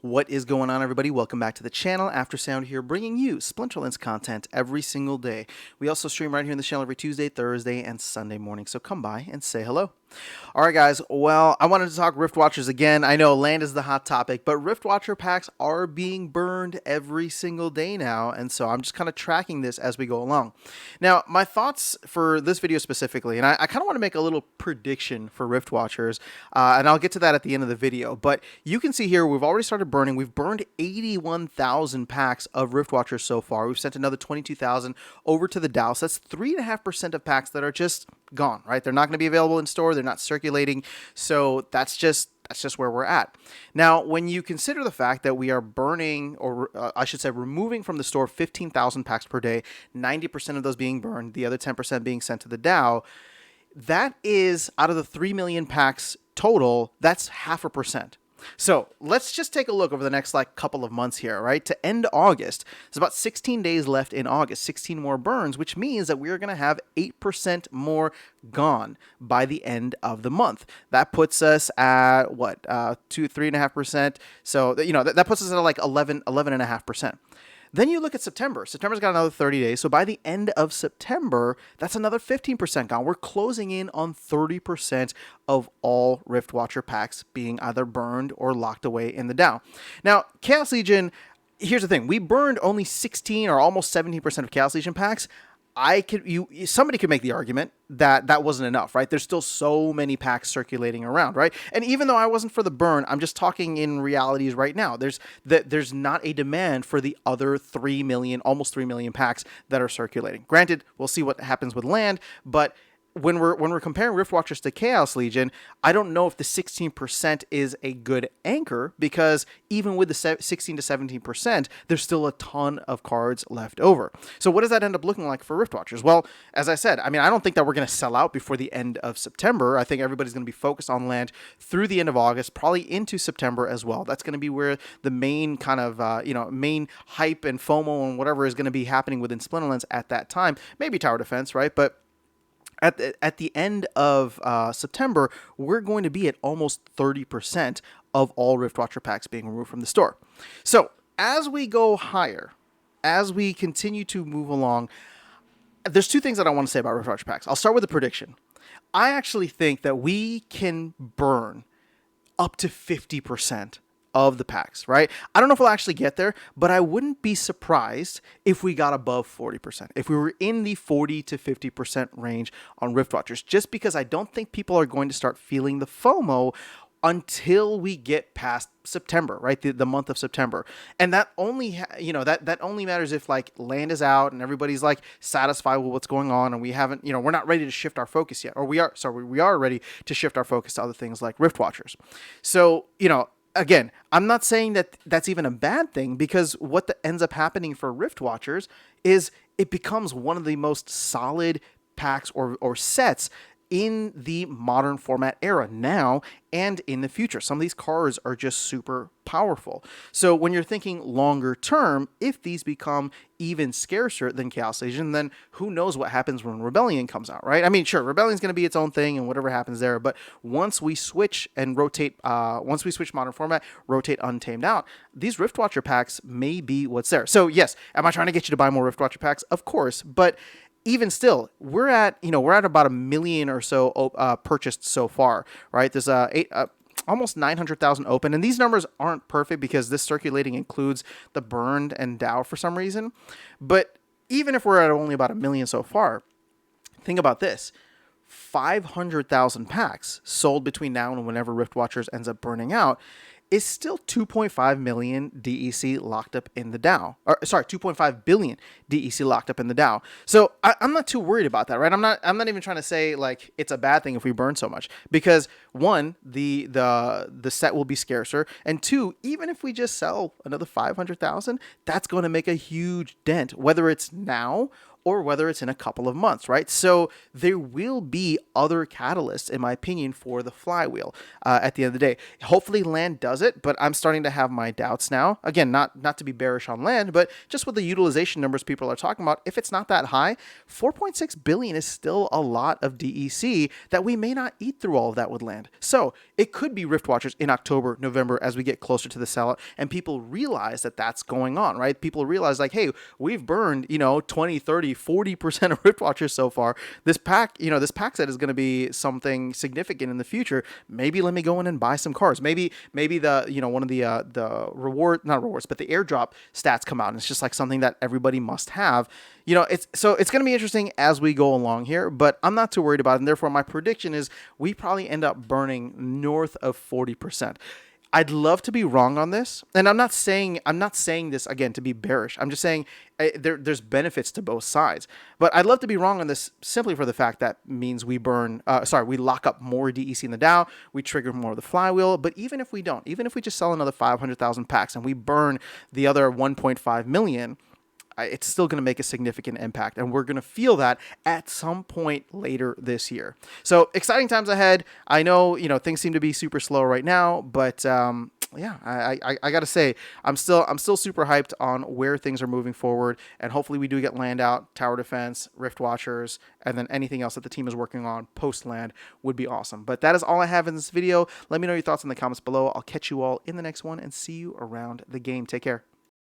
What is going on, everybody? Welcome back to the channel. After Sound here, bringing you Splinterlands content every single day. We also stream right here in the channel every Tuesday, Thursday, and Sunday morning, so come by and say hello. All right, guys. Well, I wanted to talk Riftwatchers again. I know land is the hot topic, but Riftwatcher packs are being burned every single day now, and so I'm just kind of tracking this as we go along. Now, my thoughts for this video specifically, and I kind of want to make a little prediction for Riftwatchers, and I'll get to that at the end of the video, but you can see here we've already started burning. We've burned 81,000 packs of Riftwatchers so far. We've sent another 22,000 over to the DAO, so that's 3.5% of packs that are just gone, right? They're not going to be available in store. They're not circulating. So that's just where we're at. Now, when you consider the fact that we are burning, or I should say removing from the store 15,000 packs per day, 90% of those being burned, the other 10% being sent to the DAO, that is, out of the 3 million packs total, that's 0.5%. So let's just take a look over the next couple of months here, right? To end August, there's about 16 days left in August, 16 more burns, which means that we're going to have 8% more gone by the end of the month. That puts us at what, 3.5%. So, that puts us at like 11.5%. Then you look at September. September's got another 30 days. So by the end of September, that's another 15% gone. We're closing in on 30% of all Riftwatcher packs being either burned or locked away in the DAO. Now, Chaos Legion, here's the thing. We burned only 16 or almost 17% of Chaos Legion packs. Somebody could make the argument that that wasn't enough, right? There's still so many packs circulating around, right? And even though I wasn't for the burn, I'm just talking in realities right now. There's not a demand for the other 3 million, almost 3 million packs that are circulating. Granted, we'll see what happens with land, but when we're comparing Riftwatchers to Chaos Legion, I don't know if the 16% is a good anchor, because even with the 16 to 17%, there's still a ton of cards left over. So what does that end up looking like for Riftwatchers? Well, as I said, I don't think that we're going to sell out before the end of September. I think everybody's going to be focused on land through the end of August, probably into September as well. That's going to be where the main kind of, main hype and FOMO and whatever is going to be happening within Splinterlands at that time. Maybe tower defense, right? But at the end of September, we're going to be at almost 30% of all Riftwatcher packs being removed from the store. So as we go higher, as we continue to move along, there's two things that I want to say about Riftwatcher packs. I'll start with a prediction. I actually think that we can burn up to 50% of the packs, right? I don't know if we'll actually get there, but I wouldn't be surprised if we got above 40%, if we were in the 40 to 50% range on Riftwatchers, just because I don't think people are going to start feeling the FOMO until we get past September, right? The month of September. And that only, that only matters if land is out and everybody's satisfied with what's going on, and we haven't, we're not ready to shift our focus yet, or we are ready to shift our focus to other things like Riftwatchers. So, again, I'm not saying that that's even a bad thing, because what ends up happening for Riftwatchers is it becomes one of the most solid packs or sets in the modern format era now and in the future. Some of these cards are just super powerful. So when you're thinking longer term, if these become even scarcer than Chaos Legion, then who knows what happens when Rebellion comes out, right? Sure, Rebellion's going to be its own thing and whatever happens there, but once we switch and rotate, once we switch modern format, rotate Untamed out, these Riftwatcher packs may be what's there. So yes, am I trying to get you to buy more Riftwatcher packs? Of course, but even still, we're at about 1 million or so purchased so far, right? There's almost 900,000 open, and these numbers aren't perfect because this circulating includes the burned and DAO for some reason. But even if we're at only about 1 million so far, think about this: 500,000 packs sold between now and whenever Riftwatchers ends up burning out is still 2.5 million DEC locked up in the DAO. 2.5 billion DEC locked up in the DAO. So I'm not too worried about that, right? I'm not even trying to say it's a bad thing if we burn so much, because one, the set will be scarcer, and two, even if we just sell another 500,000, that's going to make a huge dent, whether it's now or whether it's in a couple of months, right? So there will be other catalysts, in my opinion, for the flywheel at the end of the day. Hopefully land does it, but I'm starting to have my doubts now. Again, not to be bearish on land, but just with the utilization numbers people are talking about, if it's not that high, 4.6 billion is still a lot of DEC that we may not eat through all of that with land. So it could be Riftwatchers in October, November, as we get closer to the sellout, and people realize that that's going on, right? People realize like, hey, we've burned, 20, 30, 40% of Riftwatchers so far. This pack, this pack set is going to be something significant in the future. Maybe let me go in and buy some cars. Maybe the, one of the reward, not rewards, but the airdrop stats come out, and it's just like something that everybody must have. It's going to be interesting as we go along here, but I'm not too worried about it. And therefore, my prediction is we probably end up burning north of 40%. I'd love to be wrong on this, and I'm not saying this again to be bearish. I'm just saying there's benefits to both sides. But I'd love to be wrong on this simply for the fact that means we lock up more DEC in the Dow, we trigger more of the flywheel. But even if we don't, even if we just sell another 500,000 packs and we burn the other 1.5 million, it's still going to make a significant impact, and we're going to feel that at some point later this year. So exciting times ahead. I know, things seem to be super slow right now, but I got to say, I'm still super hyped on where things are moving forward, and hopefully we do get land out, tower defense, Rift Watchers, and then anything else that the team is working on post land would be awesome. But that is all I have in this video. Let me know your thoughts in the comments below. I'll catch you all in the next one and see you around the game. Take care.